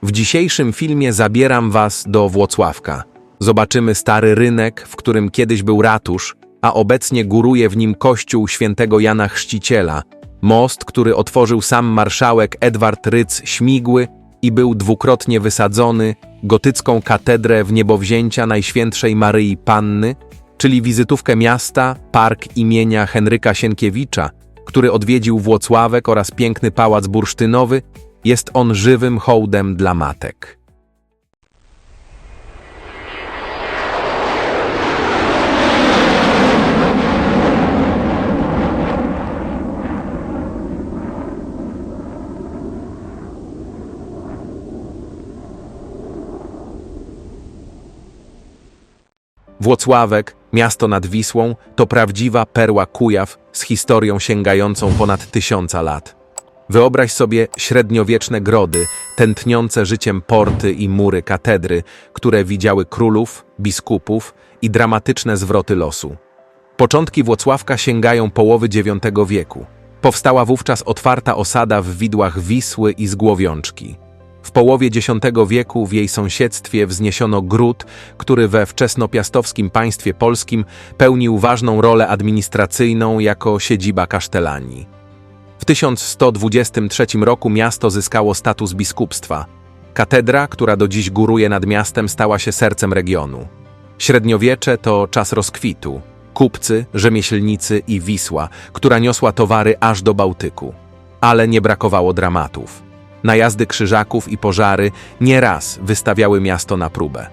W dzisiejszym filmie zabieram Was do Włocławka. Zobaczymy stary rynek, w którym kiedyś był ratusz, a obecnie góruje w nim kościół świętego Jana Chrzciciela, most, który otworzył sam marszałek Edward Rydz-Śmigły i był dwukrotnie wysadzony, gotycką katedrę Wniebowzięcia Najświętszej Maryi Panny, czyli wizytówkę miasta, park imienia Henryka Sienkiewicza, który odwiedził Włocławek, oraz piękny pałac bursztynowy. Jest on żywym hołdem dla matek. Włocławek, miasto nad Wisłą, to prawdziwa perła Kujaw z historią sięgającą ponad 1000 lat. Wyobraź sobie średniowieczne grody, tętniące życiem porty i mury katedry, które widziały królów, biskupów i dramatyczne zwroty losu. Początki Włocławka sięgają połowy IX wieku. Powstała wówczas otwarta osada w widłach Wisły i Zgłowiączki. W połowie X wieku w jej sąsiedztwie wzniesiono gród, który we wczesnopiastowskim państwie polskim pełnił ważną rolę administracyjną jako siedziba kasztelanii. W 1123 roku miasto zyskało status biskupstwa. Katedra, która do dziś góruje nad miastem, stała się sercem regionu. Średniowiecze to czas rozkwitu. Kupcy, rzemieślnicy i Wisła, która niosła towary aż do Bałtyku. Ale nie brakowało dramatów. Najazdy krzyżaków i pożary nieraz wystawiały miasto na próbę.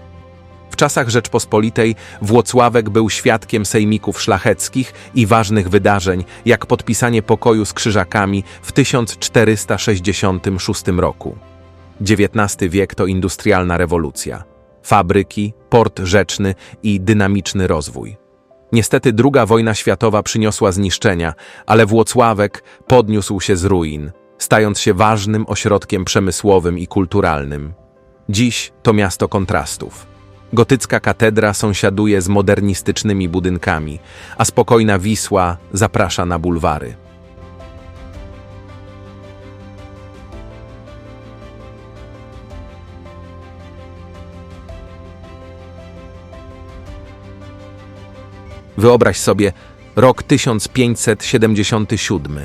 W czasach Rzeczpospolitej Włocławek był świadkiem sejmików szlacheckich i ważnych wydarzeń, jak podpisanie pokoju z krzyżakami w 1466 roku. XIX wiek to industrialna rewolucja. Fabryki, port rzeczny i dynamiczny rozwój. Niestety II wojna światowa przyniosła zniszczenia, ale Włocławek podniósł się z ruin, stając się ważnym ośrodkiem przemysłowym i kulturalnym. Dziś to miasto kontrastów. Gotycka katedra sąsiaduje z modernistycznymi budynkami, a spokojna Wisła zaprasza na bulwary. Wyobraź sobie rok 1577.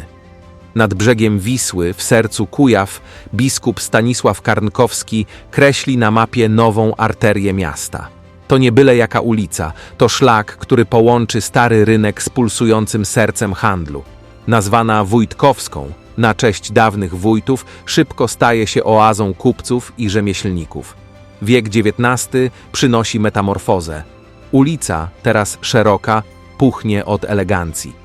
Nad brzegiem Wisły, w sercu Kujaw, biskup Stanisław Karnkowski kreśli na mapie nową arterię miasta. To nie byle jaka ulica, to szlak, który połączy stary rynek z pulsującym sercem handlu. Nazwana Wójtkowską, na cześć dawnych wójtów, szybko staje się oazą kupców i rzemieślników. Wiek XIX przynosi metamorfozę. Ulica, teraz szeroka, puchnie od elegancji.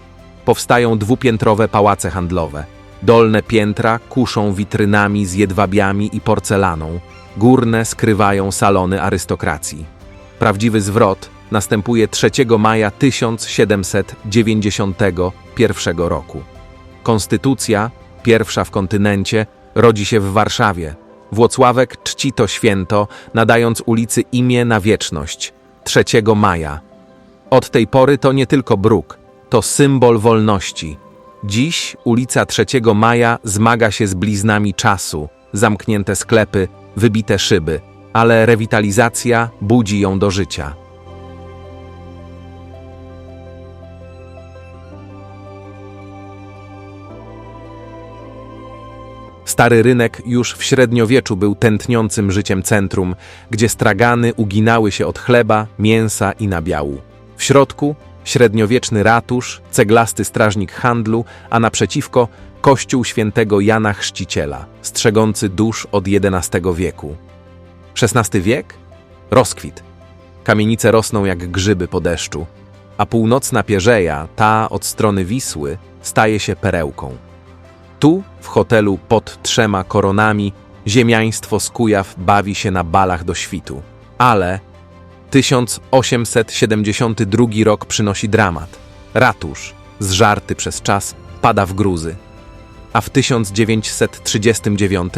Powstają dwupiętrowe pałace handlowe. Dolne piętra kuszą witrynami z jedwabiami i porcelaną. Górne skrywają salony arystokracji. Prawdziwy zwrot następuje 3 maja 1791 roku. Konstytucja, pierwsza w kontynencie, rodzi się w Warszawie. Włocławek czci to święto, nadając ulicy imię na wieczność – 3 maja. Od tej pory to nie tylko bruk, to symbol wolności. Dziś ulica 3 Maja zmaga się z bliznami czasu, zamknięte sklepy, wybite szyby, ale rewitalizacja budzi ją do życia. Stary rynek już w średniowieczu był tętniącym życiem centrum, gdzie stragany uginały się od chleba, mięsa i nabiału. W środku średniowieczny ratusz, ceglasty strażnik handlu, a naprzeciwko kościół świętego Jana Chrzciciela, strzegący dusz od XI wieku. XVI wiek? Rozkwit. Kamienice rosną jak grzyby po deszczu, a północna pierzeja, ta od strony Wisły, staje się perełką. Tu, w hotelu pod 3 koronami, ziemiaństwo z Kujaw bawi się na balach do świtu. Ale 1872 rok przynosi dramat. Ratusz, zżarty przez czas, pada w gruzy. A w 1939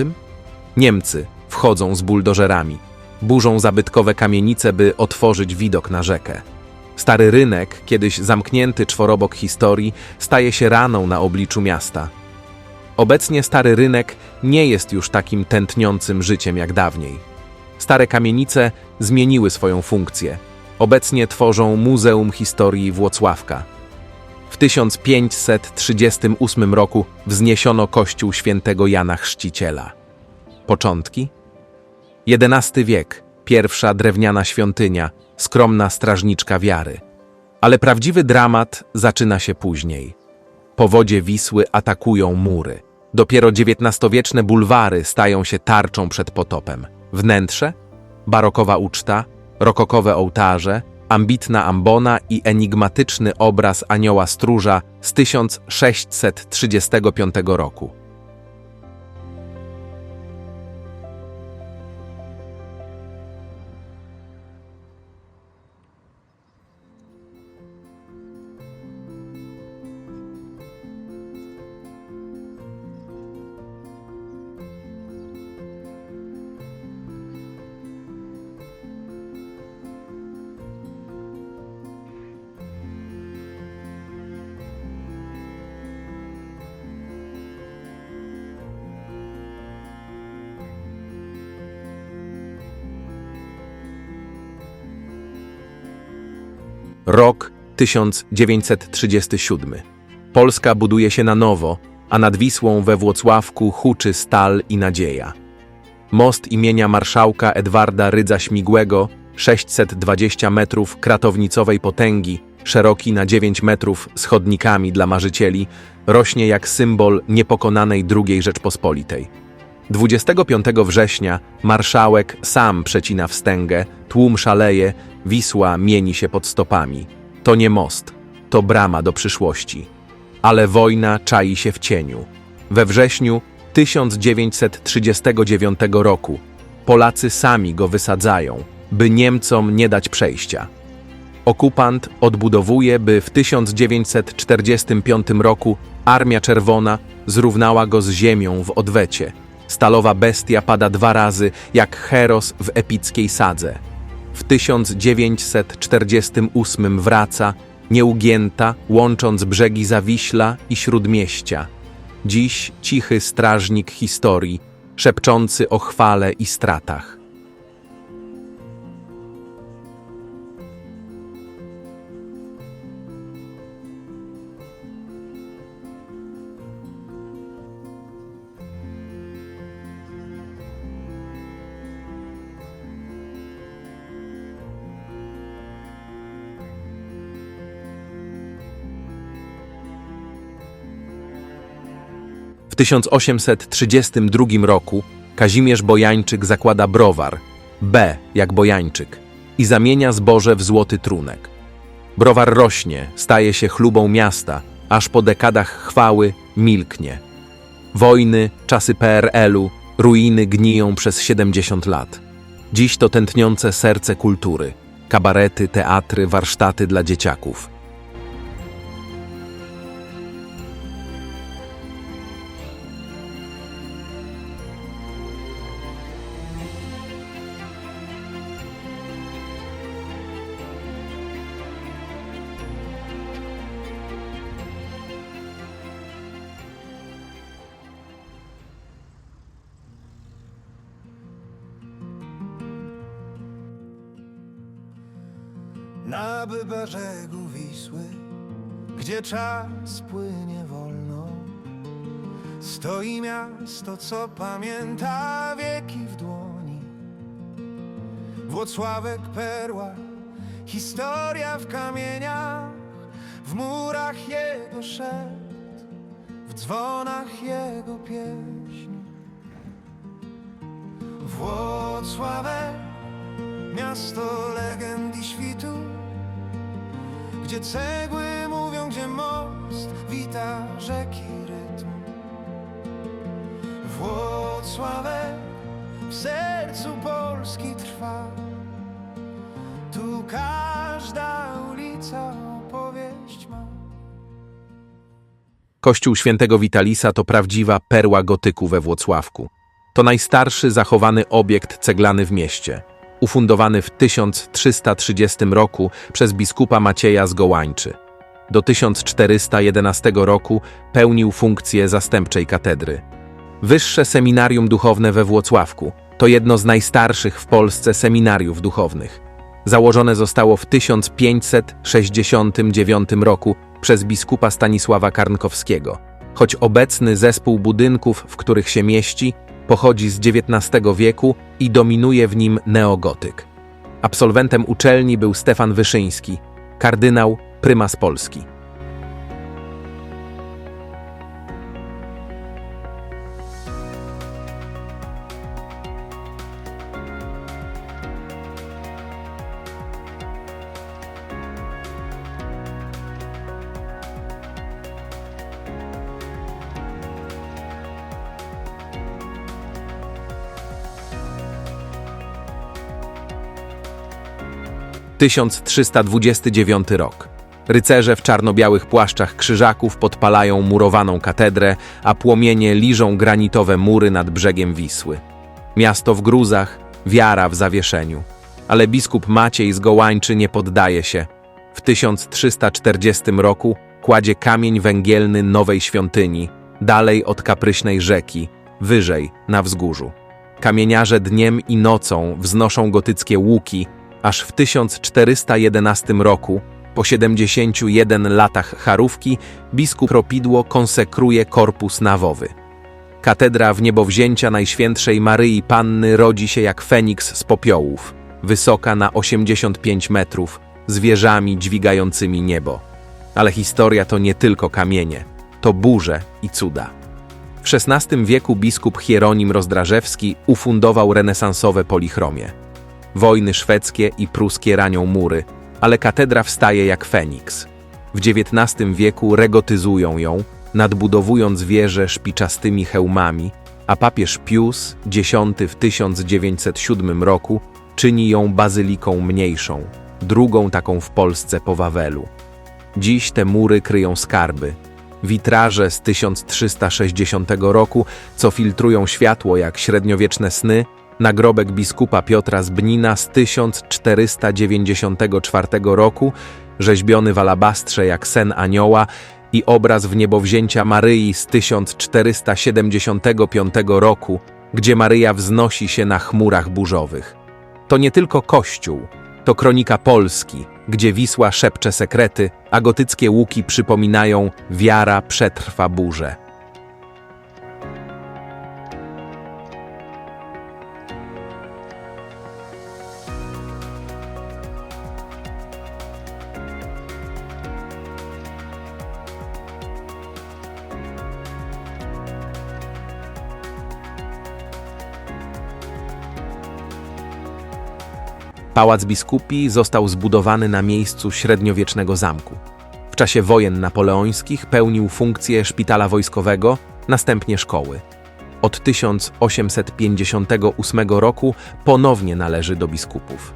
Niemcy wchodzą z buldożerami, burzą zabytkowe kamienice, by otworzyć widok na rzekę. Stary rynek, kiedyś zamknięty czworobok historii, staje się raną na obliczu miasta. Obecnie Stary Rynek nie jest już takim tętniącym życiem jak dawniej. Stare kamienice zmieniły swoją funkcję. Obecnie tworzą Muzeum Historii Włocławka. W 1538 roku wzniesiono kościół świętego Jana Chrzciciela. Początki? XI wiek, pierwsza drewniana świątynia, skromna strażniczka wiary. Ale prawdziwy dramat zaczyna się później. Powodzie Wisły atakują mury. Dopiero XIX-wieczne bulwary stają się tarczą przed potopem. Wnętrze? Barokowa uczta, rokokowe ołtarze, ambitna ambona i enigmatyczny obraz anioła stróża z 1635 roku. Rok 1937. Polska buduje się na nowo, a nad Wisłą we Włocławku huczy stal i nadzieja. Most imienia marszałka Edwarda Rydza-Śmigłego, 620 metrów kratownicowej potęgi, szeroki na 9 metrów z chodnikami dla marzycieli, rośnie jak symbol niepokonanej II Rzeczpospolitej. 25 września marszałek sam przecina wstęgę, tłum szaleje, Wisła mieni się pod stopami. To nie most, to brama do przyszłości. Ale wojna czai się w cieniu. We wrześniu 1939 roku Polacy sami go wysadzają, by Niemcom nie dać przejścia. Okupant odbudowuje, by w 1945 roku Armia Czerwona zrównała go z ziemią w odwecie. Stalowa bestia pada 2 razy jak Heros w epickiej sadze. W 1948 wraca, nieugięta, łącząc brzegi Zawiśla i Śródmieścia. Dziś cichy strażnik historii, szepczący o chwale i stratach. W 1832 roku Kazimierz Bojańczyk zakłada browar, B jak Bojańczyk, i zamienia zboże w złoty trunek. Browar rośnie, staje się chlubą miasta, aż po dekadach chwały milknie. Wojny, czasy PRL-u, ruiny gniją przez 70 lat. Dziś to tętniące serce kultury, kabarety, teatry, warsztaty dla dzieciaków. Na brzegu Wisły, gdzie czas płynie wolno, stoi miasto, co pamięta wieki w dłoni. Włocławek, perła, historia w kamieniach, w murach jego szept, w dzwonach jego pieśń. Włocławek, miasto legend i świtu, gdzie cegły mówią, gdzie most wita rzeki rytm. Włocławek w sercu Polski trwa, tu każda ulica opowieść ma. Kościół Świętego Witalisa to prawdziwa perła gotyku we Włocławku. To najstarszy zachowany obiekt ceglany w mieście, ufundowany w 1330 roku przez biskupa Macieja z Gołańczy. Do 1411 roku pełnił funkcję zastępczej katedry. Wyższe Seminarium Duchowne we Włocławku to jedno z najstarszych w Polsce seminariów duchownych. Założone zostało w 1569 roku przez biskupa Stanisława Karnkowskiego, choć obecny zespół budynków, w których się mieści, pochodzi z XIX wieku i dominuje w nim neogotyk. Absolwentem uczelni był Stefan Wyszyński, kardynał, prymas Polski. – 1329 rok. Rycerze w czarno-białych płaszczach krzyżaków podpalają murowaną katedrę, a płomienie liżą granitowe mury nad brzegiem Wisły. Miasto w gruzach, wiara w zawieszeniu. Ale biskup Maciej z Gołańczy nie poddaje się. W 1340 roku kładzie kamień węgielny nowej świątyni, dalej od kapryśnej rzeki, wyżej, na wzgórzu. Kamieniarze dniem i nocą wznoszą gotyckie łuki, aż w 1411 roku, po 71 latach charówki, biskup Propidło konsekruje korpus nawowy. Katedra w niebowzięcia Najświętszej Maryi Panny rodzi się jak feniks z popiołów, wysoka na 85 metrów, z wieżami dźwigającymi niebo. Ale historia to nie tylko kamienie, to burze i cuda. W XVI wieku biskup Hieronim Rozdrażewski ufundował renesansowe polichromie. Wojny szwedzkie i pruskie ranią mury, ale katedra wstaje jak feniks. W XIX wieku regotyzują ją, nadbudowując wieżę szpiczastymi hełmami, a papież Pius X w 1907 roku czyni ją bazyliką mniejszą, drugą taką w Polsce po Wawelu. Dziś te mury kryją skarby. Witraże z 1360 roku, co filtrują światło jak średniowieczne sny, nagrobek biskupa Piotra z Bnina z 1494 roku, rzeźbiony w alabastrze jak sen anioła, i obraz w niebowzięcia Maryi z 1475 roku, gdzie Maryja wznosi się na chmurach burzowych. To nie tylko kościół, to kronika Polski, gdzie Wisła szepcze sekrety, a gotyckie łuki przypominają: wiara przetrwa burzę. Pałac Biskupi został zbudowany na miejscu średniowiecznego zamku. W czasie wojen napoleońskich pełnił funkcję szpitala wojskowego, następnie szkoły. Od 1858 roku ponownie należy do biskupów.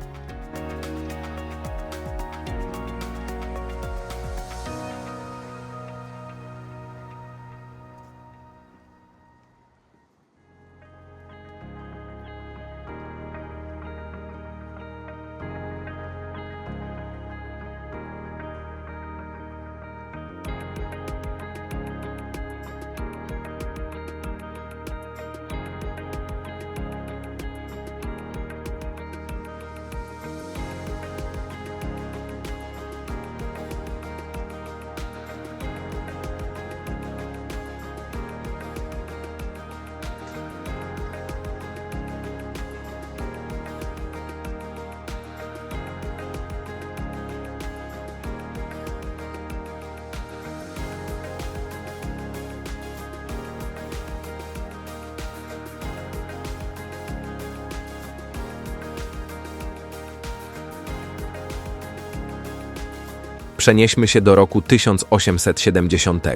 Przenieśmy się do roku 1870.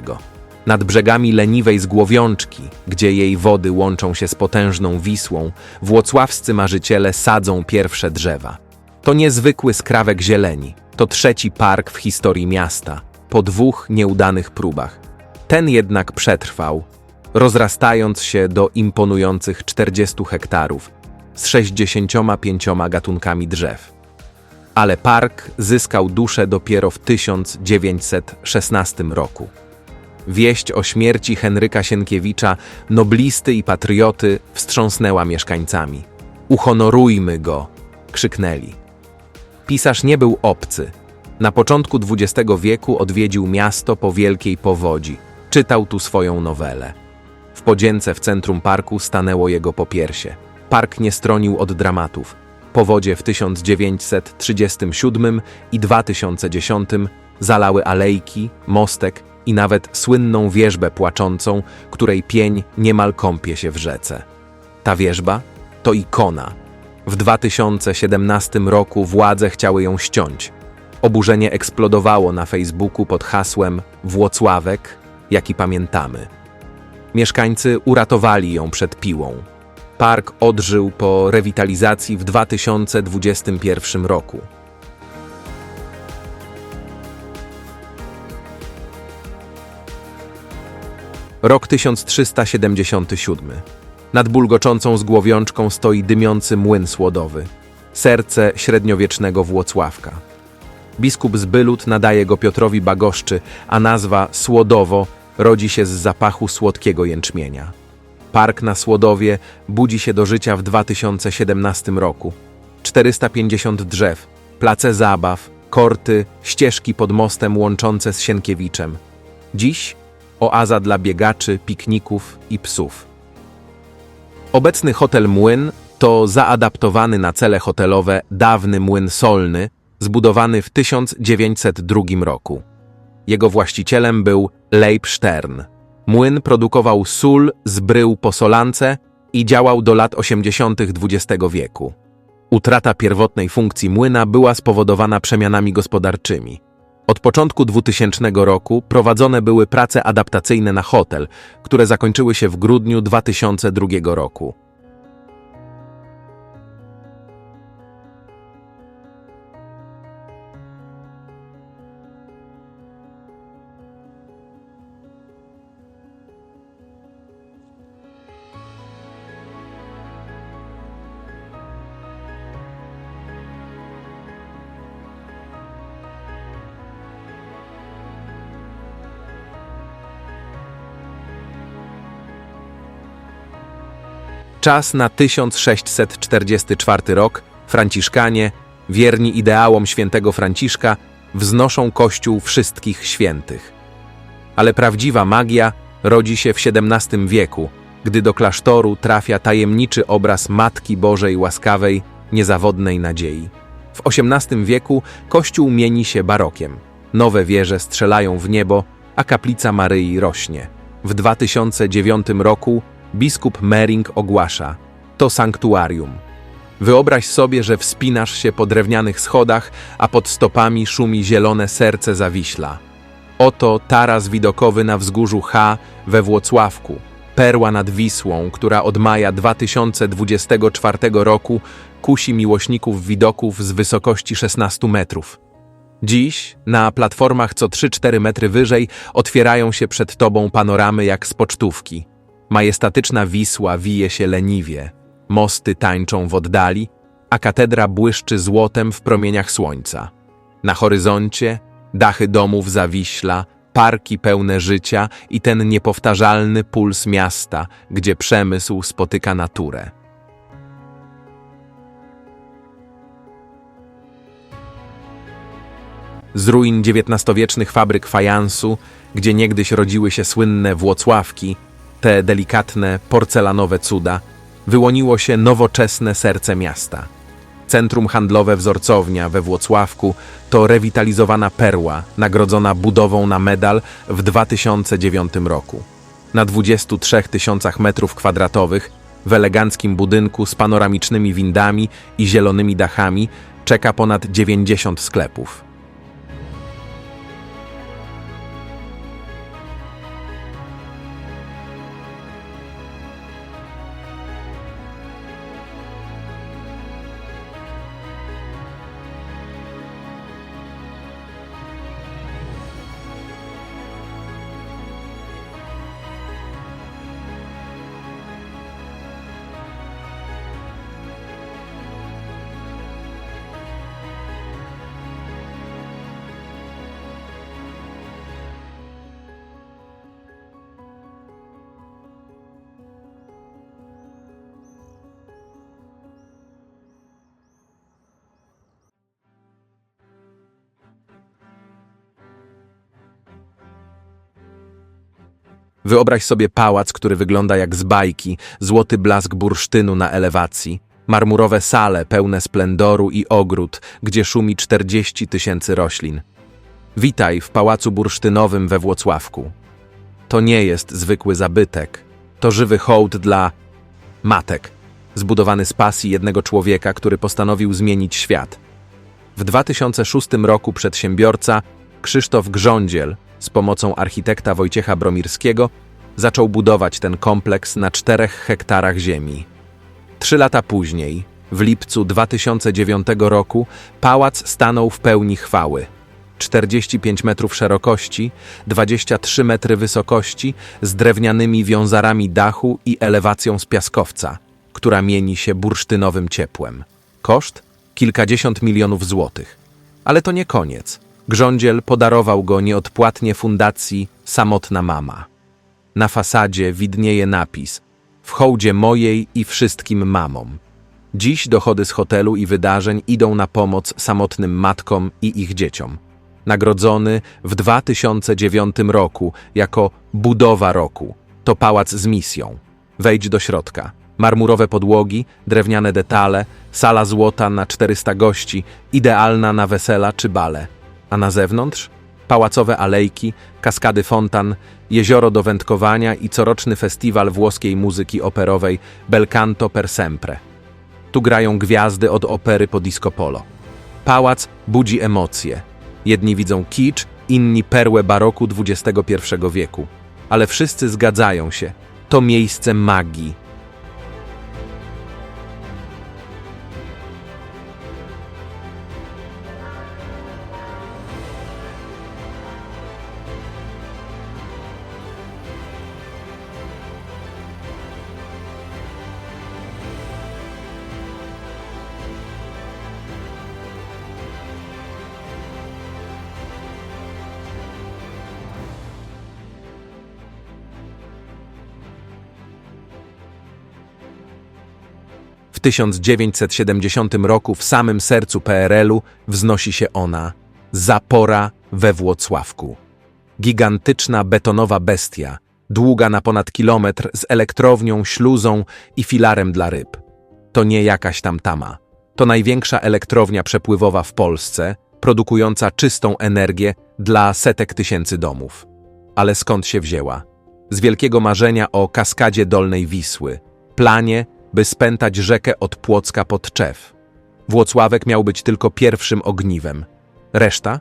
Nad brzegami leniwej Zgłowiączki, gdzie jej wody łączą się z potężną Wisłą, włocławscy marzyciele sadzą pierwsze drzewa. To niezwykły skrawek zieleni, to trzeci park w historii miasta, po 2 nieudanych próbach. Ten jednak przetrwał, rozrastając się do imponujących 40 hektarów z 65 gatunkami drzew. ale park zyskał duszę dopiero w 1916 roku. Wieść o śmierci Henryka Sienkiewicza, noblisty i patrioty, wstrząsnęła mieszkańcami. „Uhonorujmy go!” krzyknęli. Pisarz nie był obcy. Na początku XX wieku odwiedził miasto po wielkiej powodzi. Czytał tu swoją nowelę. W podzięce w centrum parku stanęło jego popiersie. Park nie stronił od dramatów. Powodzie w 1937 i 2010 zalały alejki, mostek i nawet słynną wierzbę płaczącą, której pień niemal kąpie się w rzece. Ta wierzba to ikona. W 2017 roku władze chciały ją ściąć. Oburzenie eksplodowało na Facebooku pod hasłem „Włocławek, jaki pamiętamy”. Mieszkańcy uratowali ją przed piłą. Park odżył po rewitalizacji w 2021 roku. Rok 1377. Nad bulgoczącą zgłowiączką stoi dymiący młyn słodowy, serce średniowiecznego Włocławka. Biskup z Bylut nadaje go Piotrowi Bagoszczy, a nazwa Słodowo rodzi się z zapachu słodkiego jęczmienia. Park na Słodowie budzi się do życia w 2017 roku. 450 drzew, place zabaw, korty, ścieżki pod mostem łączące z Sienkiewiczem. Dziś oaza dla biegaczy, pikników i psów. Obecny hotel Młyn to zaadaptowany na cele hotelowe dawny młyn solny, zbudowany w 1902 roku. Jego właścicielem był Leib Stern. Młyn produkował sól z brył po solance i działał do lat 80. XX wieku. Utrata pierwotnej funkcji młyna była spowodowana przemianami gospodarczymi. Od początku 2000 roku prowadzone były prace adaptacyjne na hotel, które zakończyły się w grudniu 2002 roku. Czas na 1644 rok. Franciszkanie, wierni ideałom świętego Franciszka, wznoszą Kościół wszystkich świętych. Ale prawdziwa magia rodzi się w XVII wieku, gdy do klasztoru trafia tajemniczy obraz Matki Bożej Łaskawej, niezawodnej nadziei. W XVIII wieku Kościół mieni się barokiem. Nowe wieże strzelają w niebo, a kaplica Maryi rośnie. W 2009 roku biskup Mering ogłasza: to sanktuarium. Wyobraź sobie, że wspinasz się po drewnianych schodach, a pod stopami szumi zielone serce Zawiśla. Oto taras widokowy na wzgórzu H we Włocławku, perła nad Wisłą, która od maja 2024 roku kusi miłośników widoków z wysokości 16 metrów. Dziś na platformach co 3-4 metry wyżej otwierają się przed tobą panoramy jak z pocztówki. Majestatyczna Wisła wije się leniwie, mosty tańczą w oddali, a katedra błyszczy złotem w promieniach słońca. Na horyzoncie dachy domów Zawiśla, parki pełne życia i ten niepowtarzalny puls miasta, gdzie przemysł spotyka naturę. Z ruin XIX-wiecznych fabryk fajansu, gdzie niegdyś rodziły się słynne Włocławki, te delikatne, porcelanowe cuda, wyłoniło się nowoczesne serce miasta. Centrum handlowe Wzorcownia we Włocławku to rewitalizowana perła, nagrodzona budową na medal w 2009 roku. Na 23 tysiącach metrów kwadratowych, w eleganckim budynku z panoramicznymi windami i zielonymi dachami czeka ponad 90 sklepów. Wyobraź sobie pałac, który wygląda jak z bajki, złoty blask bursztynu na elewacji, marmurowe sale pełne splendoru i ogród, gdzie szumi 40 000 roślin. Witaj w Pałacu Bursztynowym we Włocławku. To nie jest zwykły zabytek. To żywy hołd dla matek, zbudowany z pasji jednego człowieka, który postanowił zmienić świat. W 2006 roku przedsiębiorca Krzysztof Grządziel z pomocą architekta Wojciecha Bromirskiego zaczął budować ten kompleks na 4 hektarach ziemi. 3 lata później, w lipcu 2009 roku, pałac stanął w pełni chwały. 45 metrów szerokości, 23 metry wysokości, z drewnianymi wiązarami dachu i elewacją z piaskowca, która mieni się bursztynowym ciepłem. Koszt? Kilkadziesiąt milionów złotych. Ale to nie koniec. Grządziel podarował go nieodpłatnie fundacji Samotna Mama. Na fasadzie widnieje napis: w hołdzie mojej i wszystkim mamom. Dziś dochody z hotelu i wydarzeń idą na pomoc samotnym matkom i ich dzieciom. Nagrodzony w 2009 roku jako Budowa Roku. To pałac z misją. Wejdź do środka. Marmurowe podłogi, drewniane detale, sala złota na 400 gości, idealna na wesela czy bale. A na zewnątrz? Pałacowe alejki, kaskady fontan, jezioro do wędkowania i coroczny festiwal włoskiej muzyki operowej Bel Canto per Sempre. Tu grają gwiazdy od opery po disco polo. Pałac budzi emocje. Jedni widzą kicz, inni perłę baroku XXI wieku. Ale wszyscy zgadzają się. To miejsce magii. W 1970 roku w samym sercu PRL-u wznosi się ona, Zapora we Włocławku. Gigantyczna betonowa bestia, długa na ponad kilometr, z elektrownią, śluzą i filarem dla ryb. To nie jakaś tam tama. To największa elektrownia przepływowa w Polsce, produkująca czystą energię dla setek tysięcy domów. Ale skąd się wzięła? Z wielkiego marzenia o kaskadzie Dolnej Wisły, planie, by spętać rzekę od Płocka pod Tczew. Włocławek miał być tylko pierwszym ogniwem. Reszta?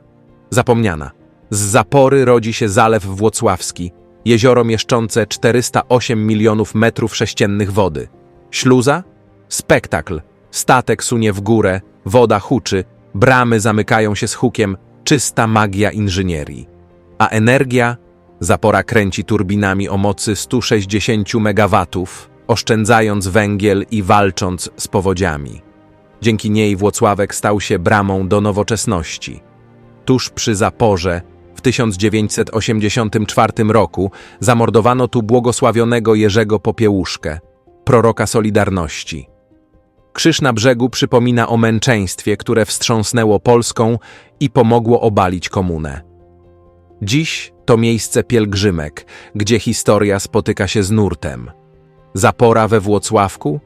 Zapomniana. Z zapory rodzi się Zalew Włocławski, jezioro mieszczące 408 milionów metrów sześciennych wody. Śluza? Spektakl. Statek sunie w górę, woda huczy, bramy zamykają się z hukiem, czysta magia inżynierii. A energia? Zapora kręci turbinami o mocy 160 megawatów, oszczędzając węgiel i walcząc z powodziami. Dzięki niej Włocławek stał się bramą do nowoczesności. Tuż przy zaporze w 1984 roku zamordowano tu błogosławionego Jerzego Popiełuszkę, proroka Solidarności. Krzyż na brzegu przypomina o męczeństwie, które wstrząsnęło Polską i pomogło obalić komunę. Dziś to miejsce pielgrzymek, gdzie historia spotyka się z nurtem. Zapora we Włocławku?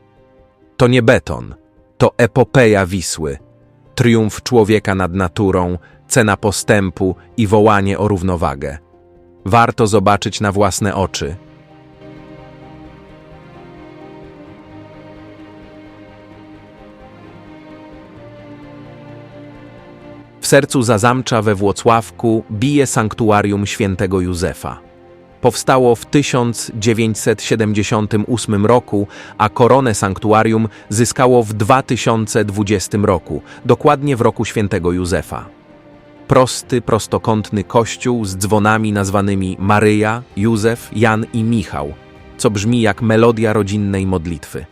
To nie beton, to epopeja Wisły. Triumf człowieka nad naturą, cena postępu i wołanie o równowagę. Warto zobaczyć na własne oczy. W sercu Zazamcza we Włocławku bije sanktuarium świętego Józefa. Powstało w 1978 roku, a koronę sanktuarium zyskało w 2020 roku, dokładnie w roku świętego Józefa. Prosty, prostokątny kościół z dzwonami nazwanymi Maryja, Józef, Jan i Michał, co brzmi jak melodia rodzinnej modlitwy.